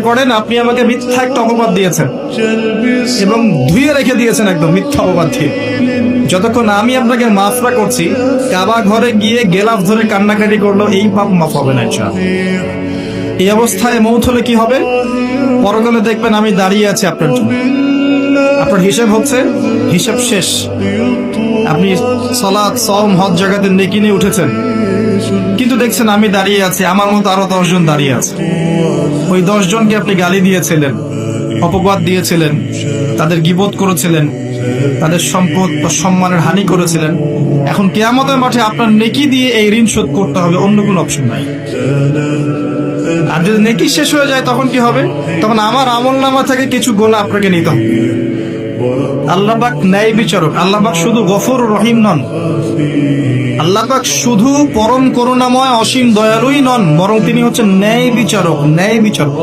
করেন আপনি আমাকে মিথ্যা একটা অপবাদ দিয়েছেন এবং ধুয়ে রেখে দিয়েছেন একদম মিথ্যা অপবাদ দিয়ে। যতক্ষণ আমি আপনাকে মাফ না করছি, কাবা ঘরে গিয়ে গেলাফ ধরে কান্নাকাটি করলো, এই পাপ মাফ হবে না ইনশাআল্লাহ। এই অবস্থায় মৌত হলে কি হবে? পরকালে দেখবেন আমি দাঁড়িয়ে আছি আপনার জন্য, আপনার হিসাব হচ্ছে, হিসাব শেষ। আপনি সালাত, সওম, হজ জাকাতের নেকি নিয়ে উঠেছেন, কিন্তু দেখছেন আমি দাঁড়িয়ে আছি, আমার মতো আরো 10 জন দাঁড়িয়ে আছে। ওই 10 জনকে আপনি গালি দিয়েছিলেন, অপবাদ দিয়েছিলেন, তাদের গীবত করেছিলেন, তাদের সম্পদ বা সম্মানের হানি করেছিলেন। এখন কিয়ামতের মাঠে আপনার নেকি দিয়ে এই ঋণ শোধ করতে হবে, অন্য কোনো অপশন নাই। আর যদি নেকি শেষ হয়ে যায় তখন কি হবে? তখন আমার আমলনামা থেকে কিছু গোনা আপনাকে নিতে হবে। আল্লাহ পাক ন্যায় বিচারক। আল্লাহ পাক শুধু গফুর রহিম নন, আল্লাহ পাক শুধু পরম করুণাময় অসীম দয়ালুই নন, বরং তিনি হচ্ছেন ন্যায় বিচারক। ন্যায় বিচারক।